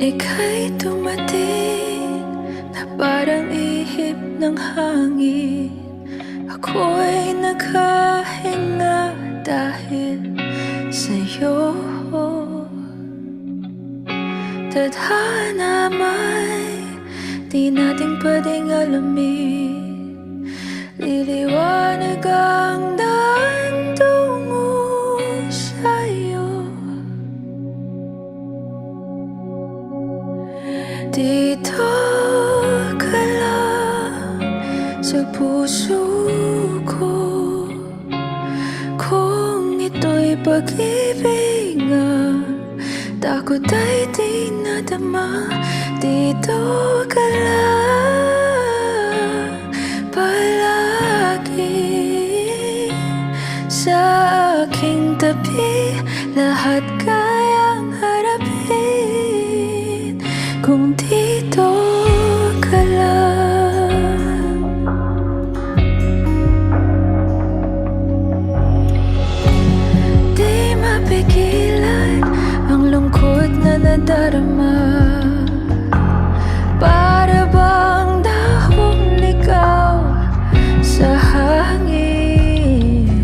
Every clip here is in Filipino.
Ika'y dumating na parang ihip ng hangin. Ako'y naghahinga dahil sa'yo. Tadhana may di natin pwedeng alamin. Liliwanag ang daan tungo sa'yo. Dito ka lang sa puso ko. Kung ito'y pag-ibig nga, takot ay di nadama. Dito ka lang palagi sa aking tabi. Lahat kayang harapin kung dito ka lang. Di mapigilan ang lungkot na nadarama. Para bang dahong ligaw sa hangin.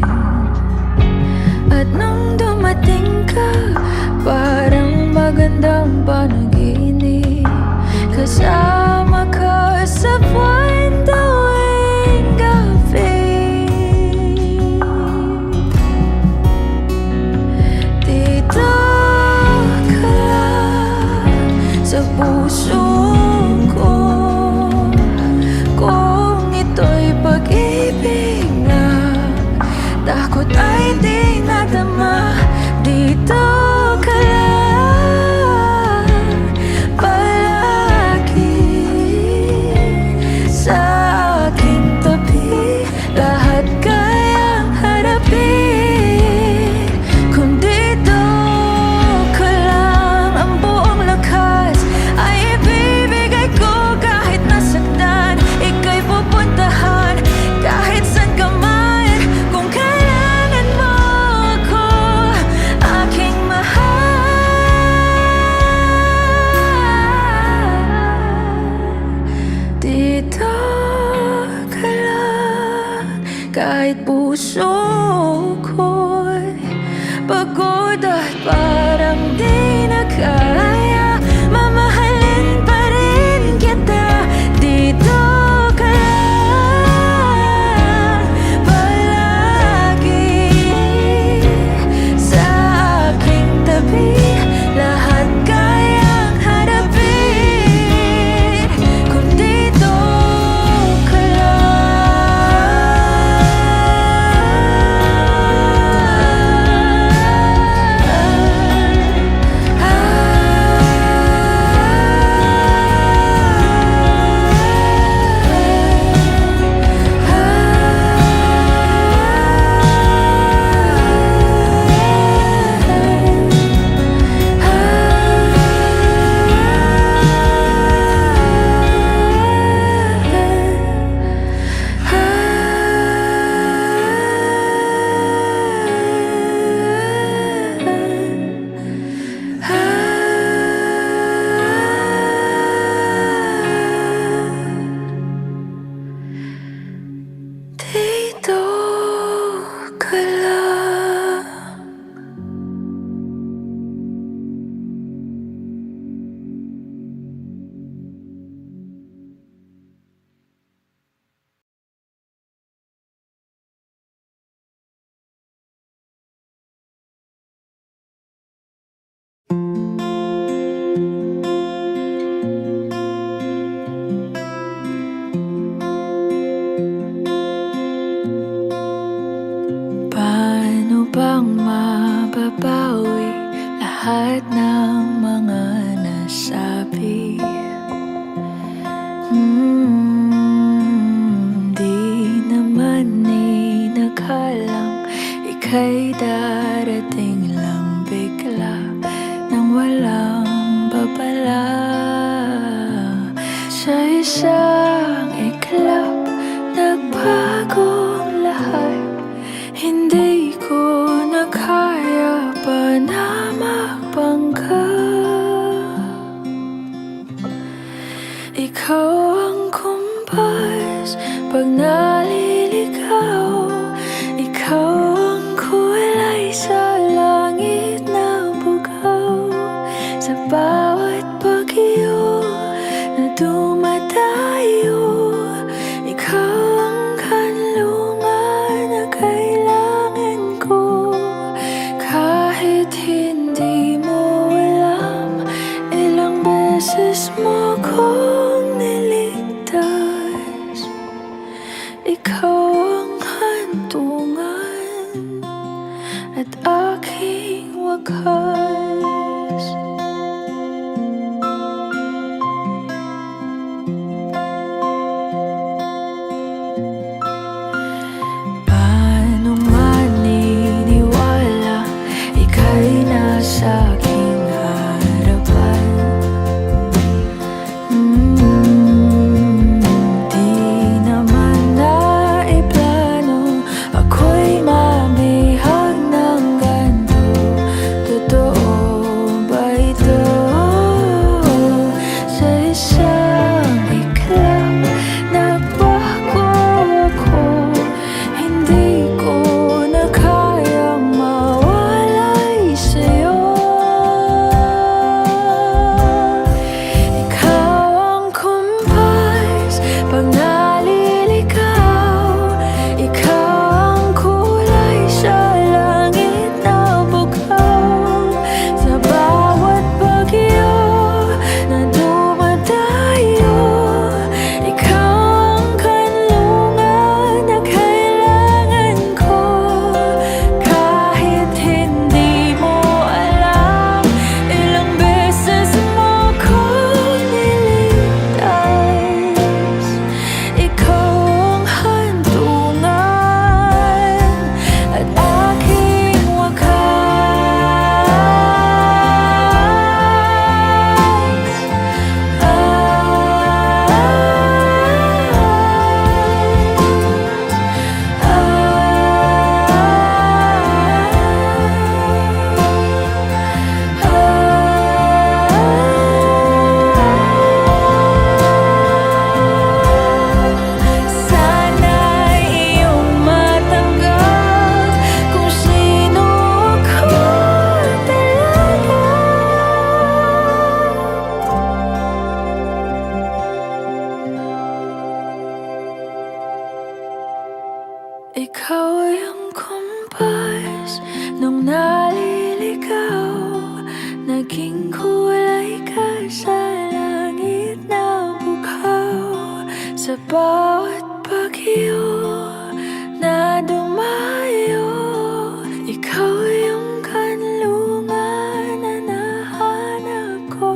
At nung dumating ka, parang magandang panaginip. Kasama ka sa buwan tuwing gabi. Dito ka lang sa puso ko. Kung ito'y pag-ibig nga, takot ay di nadama. Dito ka lang palagi sa aking tabi. Lahat kayang harapin kung dito ka lang. Ang buong lakas ay ibibigay ko. Kahit nasaktan, ika'y pupuntahan. Kahit saan ka man, kung kailangan mo ako, aking mahal. Dito ka lang, kahit puso ko'y pagod at parang di na kaya. Mamahalin pa rin kita. Dito ka lang palagi sa aking tabi. Lahat kayang harapin kung dito ka dito ka lang. Paano bang mababawi lahat ng mga nasabi? Di naman inakalang ika'y darating lang bigla nang walang babala. Sa isang iglap, nagbagong lahat. Hindi ko na kaya pa na magpangga. aking wakas. Paano maniniwala ika'y nasa aking harapan? Di naman naiplano ako'y mamihag ng ganito. Totoo ba ito? Sa isang iglap nagbago ako. Hindi ko na kayang mawalay sa'yo. Ikaw ang kumpas pag naliligaw. Ikaw ang kulay sa langit na bukaw. Sa bawat bagyo na dumadayo, ikaw ang kanlungan na kailangan ko. Kahit hindi mo alam, ilang beses mo ko niligtas. Ikaw ang hantungan at aking sana'y iyong matanggap kung sino ako talaga. Ikaw yung kumpas nung naliligaw. Naging kulay ka sa langit na bukaw. Sa bawat bagyo na dumayo, ikaw yung kanlungan na nahanap ko.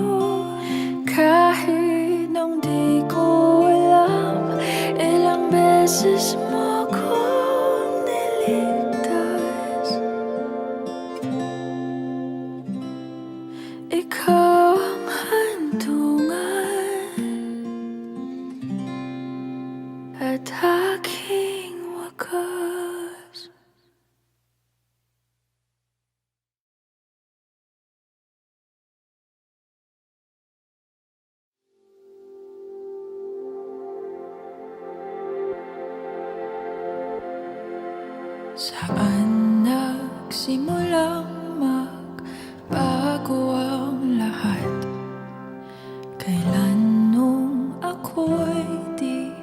Kahit nung di ko alam, ilang beses mo kong niligtas. Ikaw ang hantungan at aking wakas. Saan nagsimulang magbago ang lahat? Kailan nung ako'y di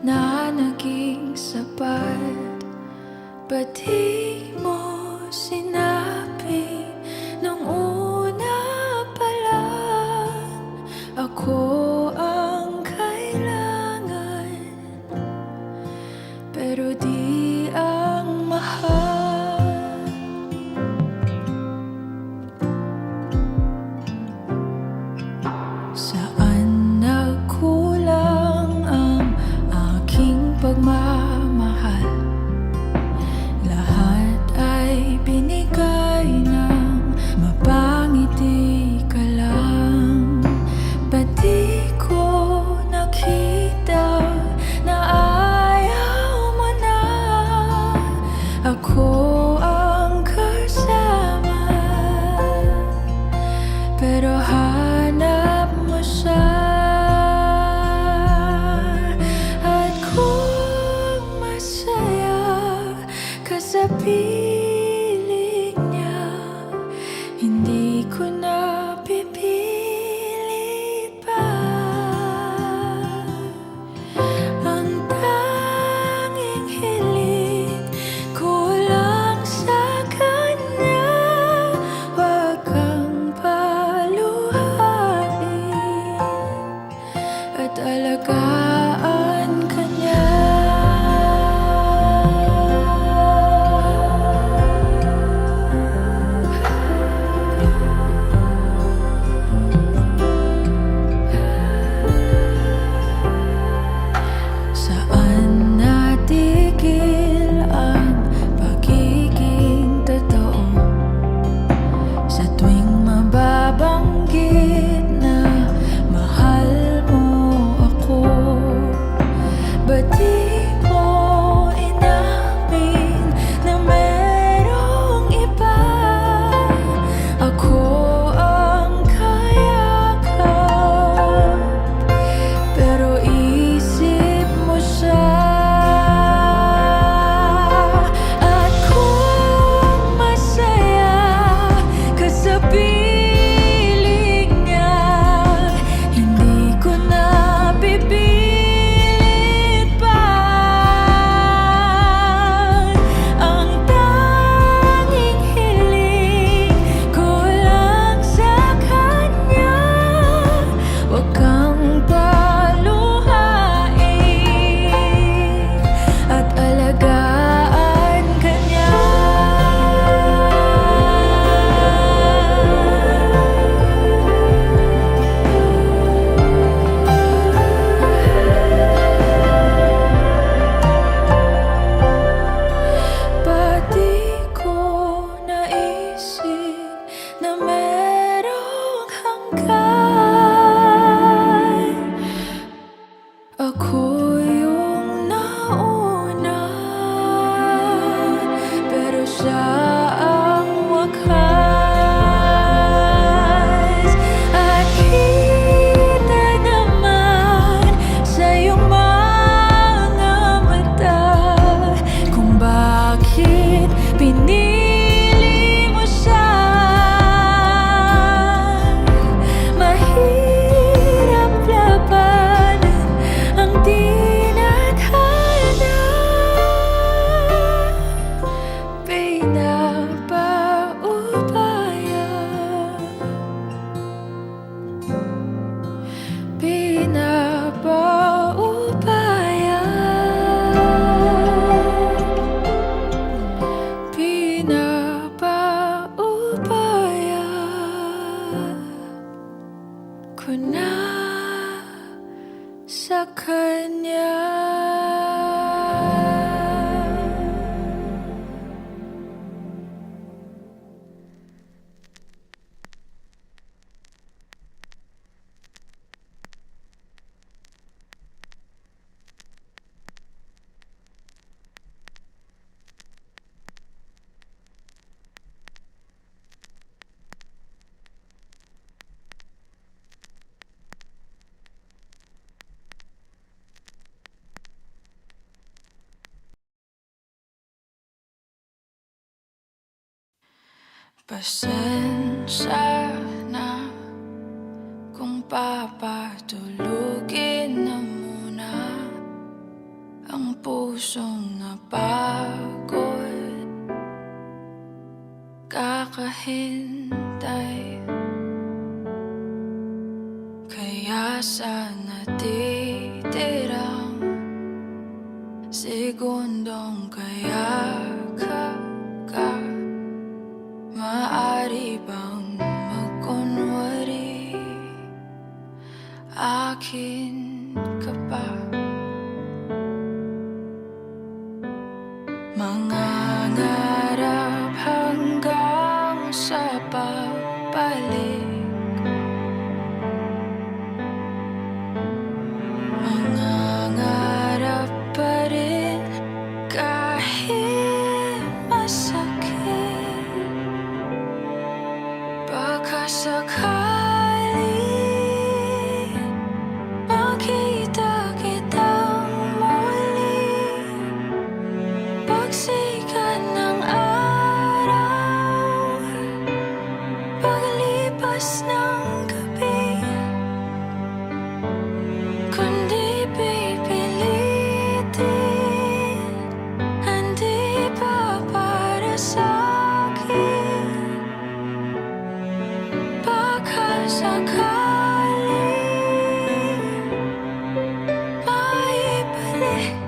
na naging sapat? Ba't di mo sinabi nung una pa lang ako ang kailangan, pero di ang mahal? Pasensya na kung papatulugin na muna ang pusong napagod, kakahintay. Kaya sa natitirang segundong kaya ka maaari bang magkunwari akin ka pa? Mangangarap hanggang sa pagbalik, mangangarap pa rin kahit masakit. Baka sakali makita kitang muli, pagsikat ng araw, paglipas ng gabi. Kundi pipilitin, hindi pa para sa'kin. Baka sakali maibalik,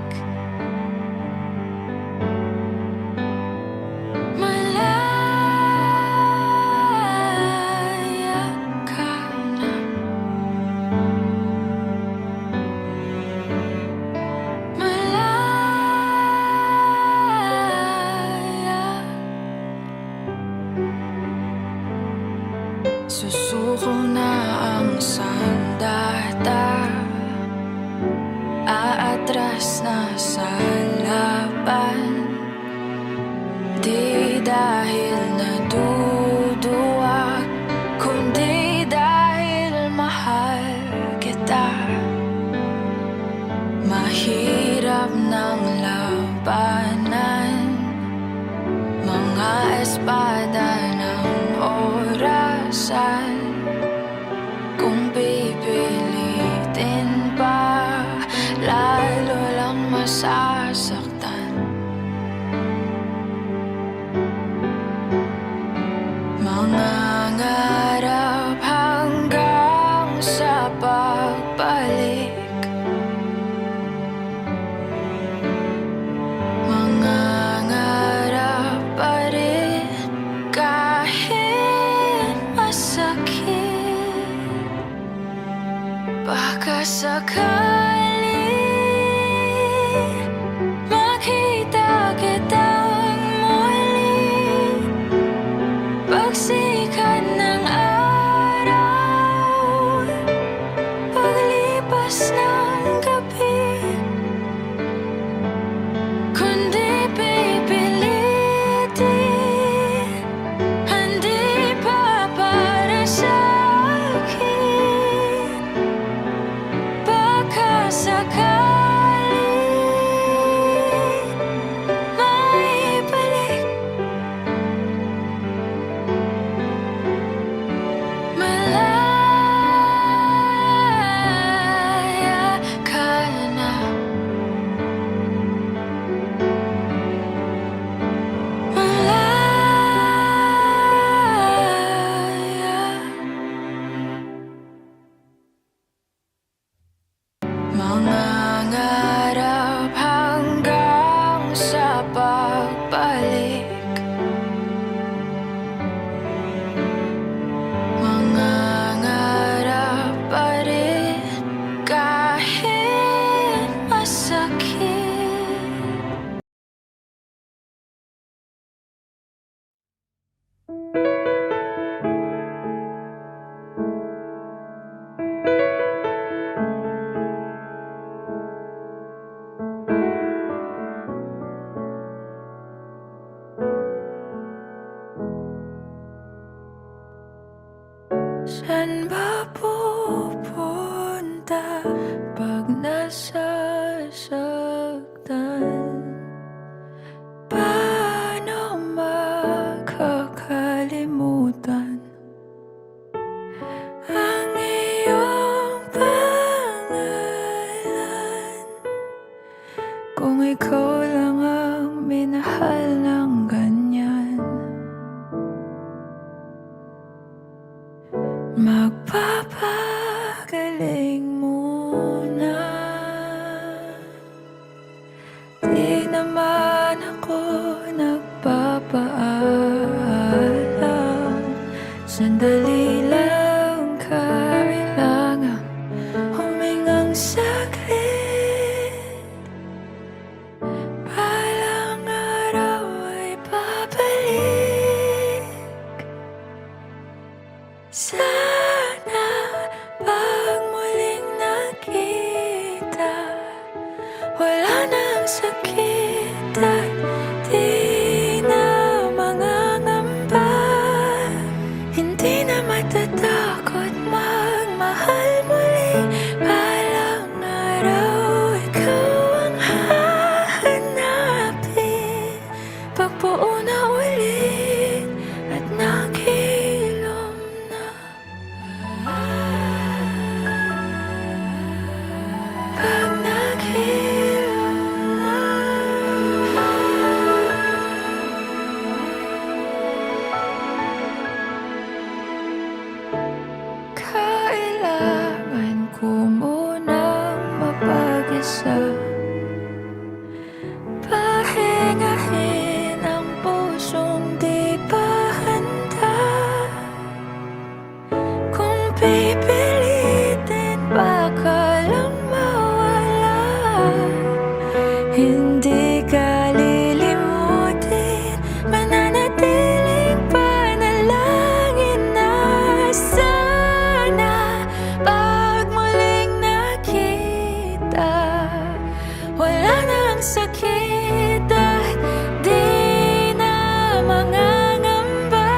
malaya ka na. Malaya. Susuko na ang sandata, aatras na sa laban. Di dahil naduduwag, kundi dahil mahal kita. Mahirap ng labanan, mga espada ng orasan. Kung pipilitin pa, lalo lang masasaktan. Mangangarap hanggang sa pagbalik, mangangarap pa rin kahit masakit. Baka sakali makita kitang muli, pagsikat ng araw, paglipas ng gabi. Kundi pipilitin, hindi pa para sa'kin. Baka sakali maibalik, malaya ka na. Malaya. Mangangarap hanggang sa pagbalik, mangangarap pa rin kahit masakit. Saan ba pupunta pag nasasaktan? Paano makakalimutan magpapagaling muna. Di naman ako nagpapaalam, sandali lang kailangan humingang saglit. Balang araw ay babalik. Sana pag muling nakita, wala nang sakit at di na mangangamba. Hindi na matatakot magmahal muli. Balang araw ikaw ang hahanapin. Pagbuo na ulit at naghilom na. Pag naghilom na. Kailangan ko munang mapag-isa, pahingahin ang pusong di pa handa. Kung pipilitin baka lang mawala. Hindi ka lilimutin, mananatiling panalangin na sana pag muling nakita, wala nang sakit at di na mangangamba.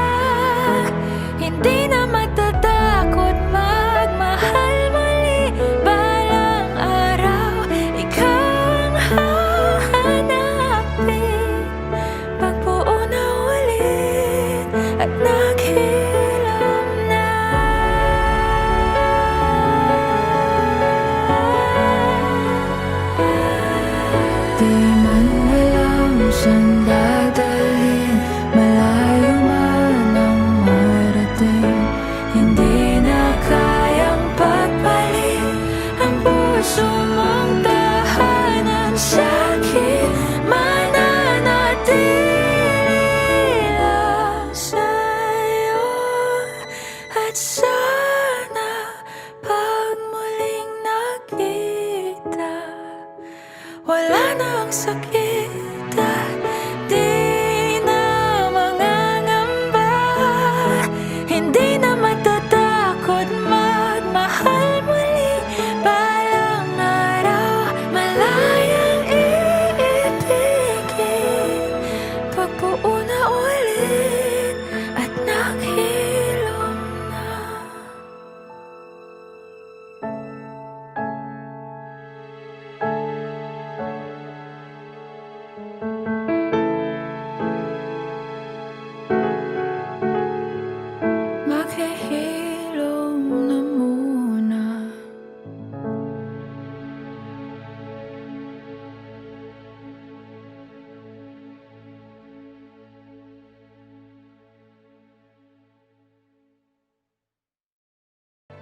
Hindi na matatakot magmahal muli. Balang araw ikaw ang hahanapin. Pagbuo na ulit at naghilom na. Di man alam saan dadalhin, malayo man ang marating. Hindi na kayang pagpalit ang puso mong tahanan. Sakit mananatili lang sa'yo. At sana pag muling nakita, wala nang sakit at di na mangangamba. Hindi na matatakot magmahal muli. Balang araw malayang iibigin. Pagbuo na ulit at naghilom na. Maghihilom na muna.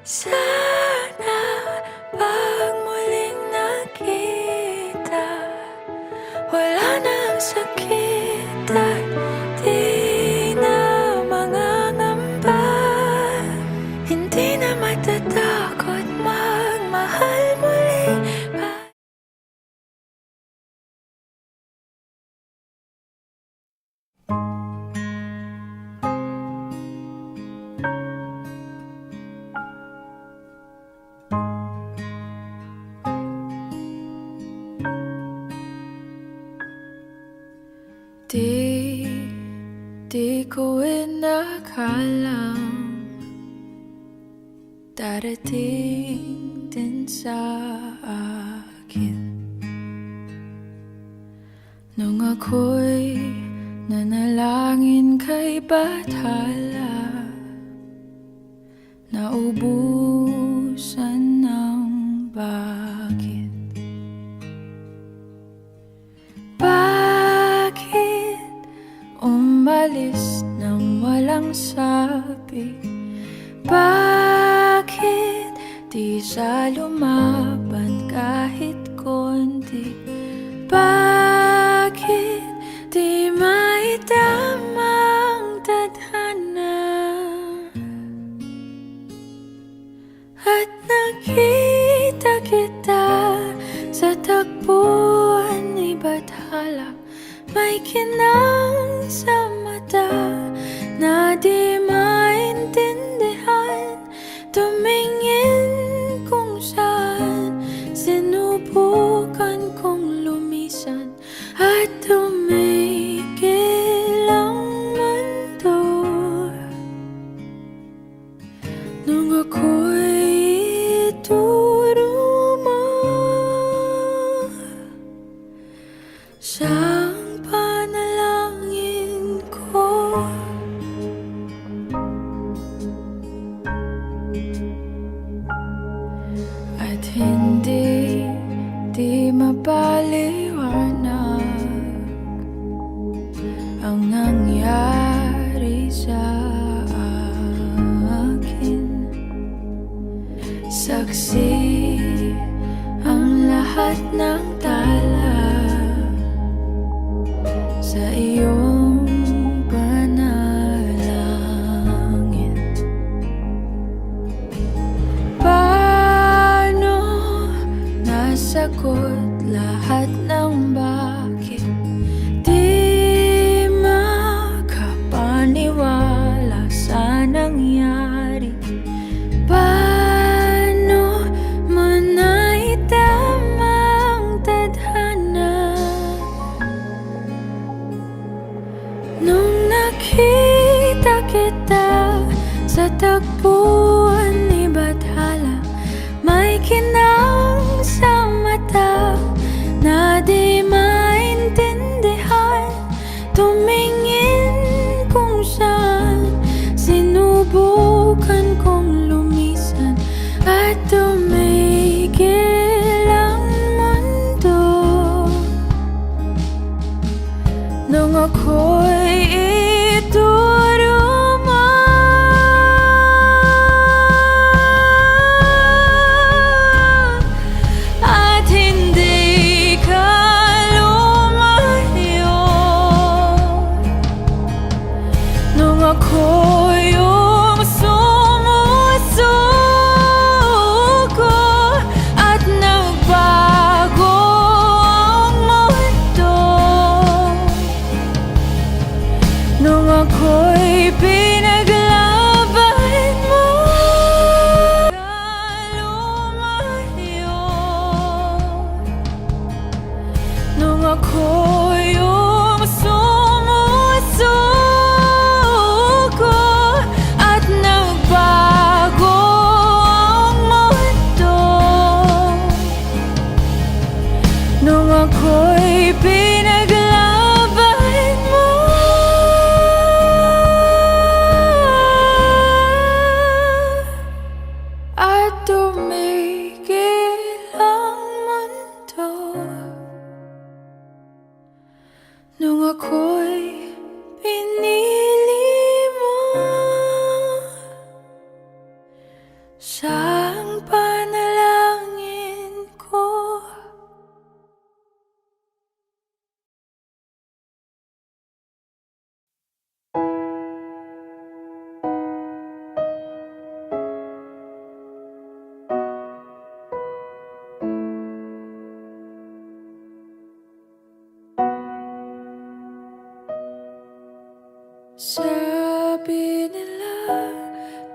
Sana pag muling nakita, wala nang sakit at di na mangangamba. Hindi na matatakot magmahal muli. Di ko inakalang darating din sa akin nung ako'y nanalangin kay Bathala. Naubusan ng bakit? Bakit umalis nang walang sabi? Bakit di siya lumaban kahit konti. Bakit di maitamang tadhana at nakita kita sa tagpuan ni Bathala? May kinang sa mata na di maintindihan, tumingin kung saan, sinubukan kong lumisan at tumigil ang mundo. Nung ako'y ituro mo siyang panalangin ko. At hindi di mapaliwanag ang nangyari sa akin. Saksi ang lahat ng tala sa iyong panalangin. Paano nasagot lahat ng bakit? Di makapaniwala sa nangyari. Paano mo naitamang tadhana nung nakita kita sa tagpuan ni Bathala? May kinang sa mata na di maintindihan, tumingin kung saan, sinubukan kong lumisan at tumigil ang mundo. Nung ako'y ituro mo at hindi ka lumayo, nung ako yung sumusuko at nagbago ang mundo, nung ako'y pinaglaban mo, lumayo, nung ako yung sumusuko at nagbago ang mundo, nung ako'y pinaglaban mo. At tumigil ang mundo, nung ako'y pinili mo siyang panalangin ko. Sabi nila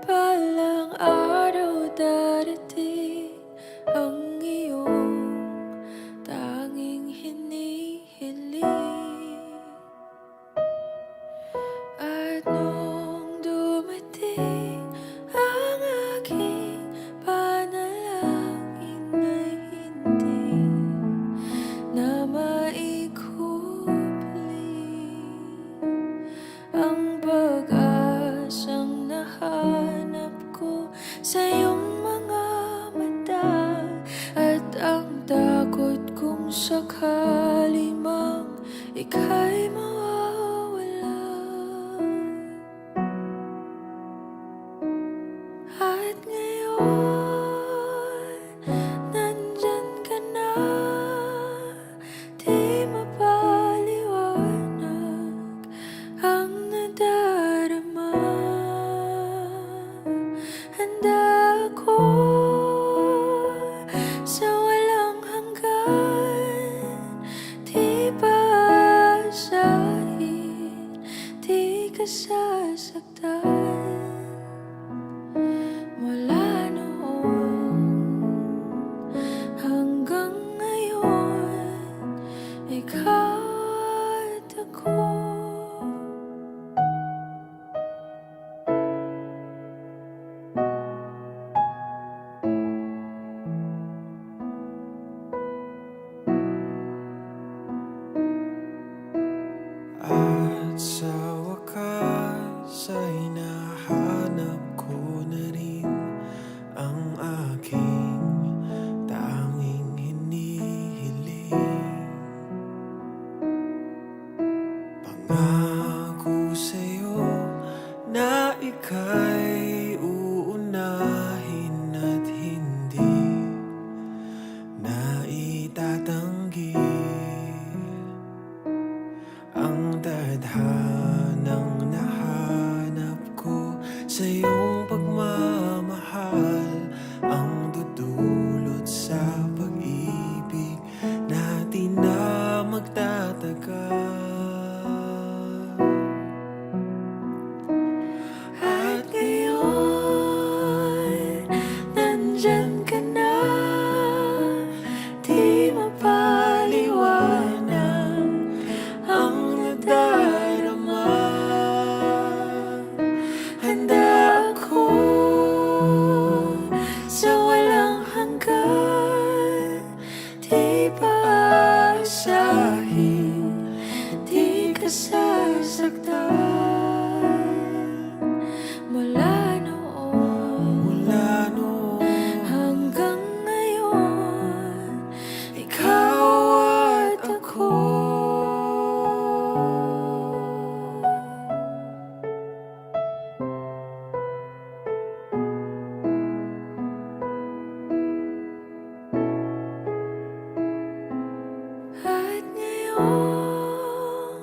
palang araw darating ang iyong tanging hinihiling. At nung dumating ang aking panalangin na hindi na maikupling, ang pag-asang nahanap ko sa iyong mga mata, at ang takot kong sakali mang ika'y mawawala. At ngayon na ika'y uunahin at hindi na itatanggi ang tadhanang nahanap ko sa iyong pagmamahal, ang dudulot sa pag-ibig natin na magtatagal. At ngayon, nandyan ka na, di mapaliwanag ang nadarama. Handa ako sa walang hanggan, di paasahin, di ka sasaktan. Mula noon hanggang ngayon, ikaw at ako. At ngayon,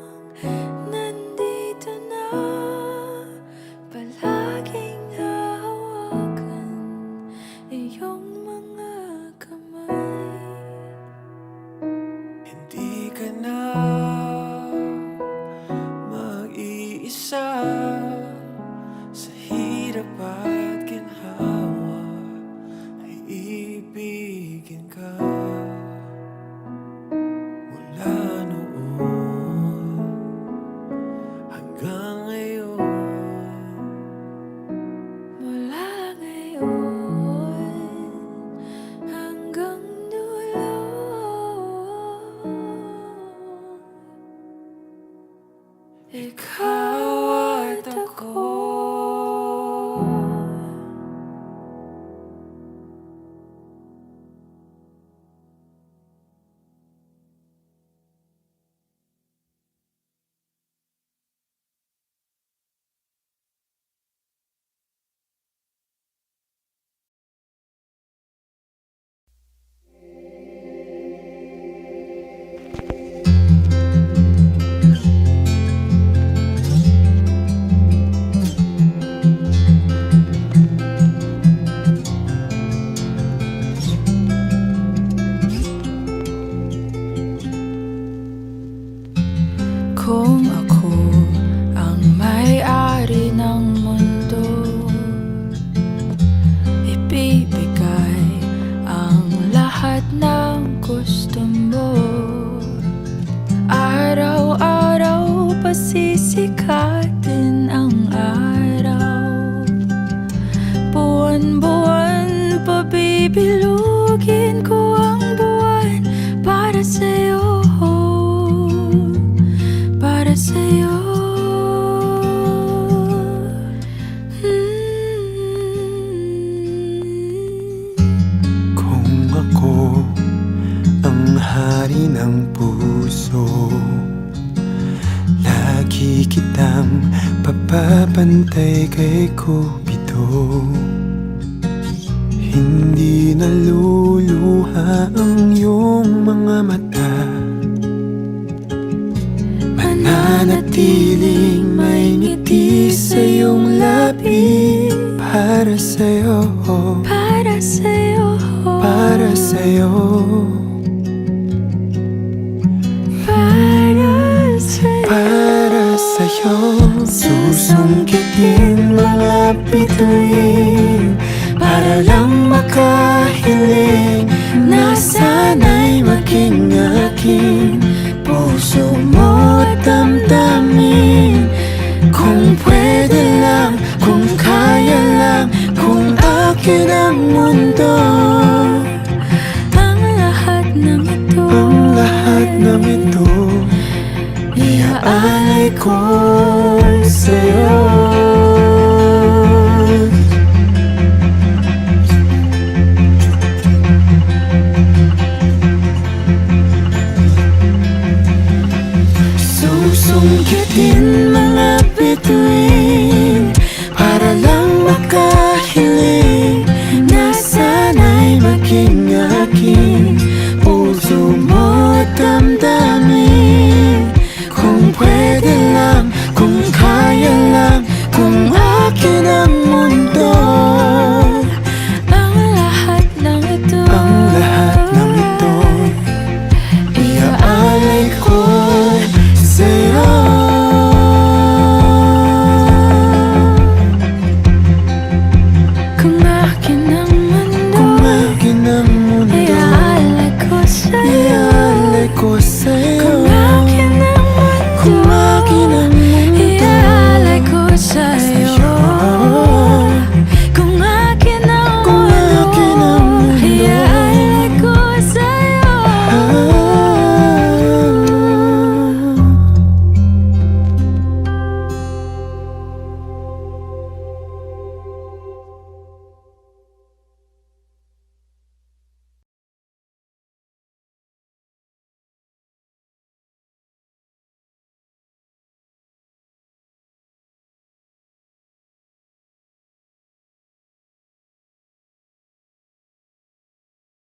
nandito na, palaging nahawakan iyong mga kamay. Hindi ka na mag-iisa sa hirap at ginhawa, ay ibigin ka. Mula noon hanggang ngayon, Mula ngayon hanggang dulo, ikaw at ako. Kung ako ang may-ari ng mundo, ibibigay ang lahat ng gusto mo. Araw-araw pasisikatin ang araw, buwan-buwan pabibilugin ko ang buwan para sa'yo, para sa'yo. kung ako ang hari ng puso, lagi kitang papapantay kay Cupido. Hindi naluluha ang iyong mga mata, mananatiling may ngiti sa iyong labi. Para sa'yo, Para sa'yo, para sa'yo, para sa'yo, para sa'yo. Susungkitin mga bituin para lang makahiling na sana'y maging aking puso mo at damdamin. Kung pwede lang, kung kaya lang, kung akin ang mundo, ang lahat ng ito, ang lahat ng ito, iaalay ko sa'yo.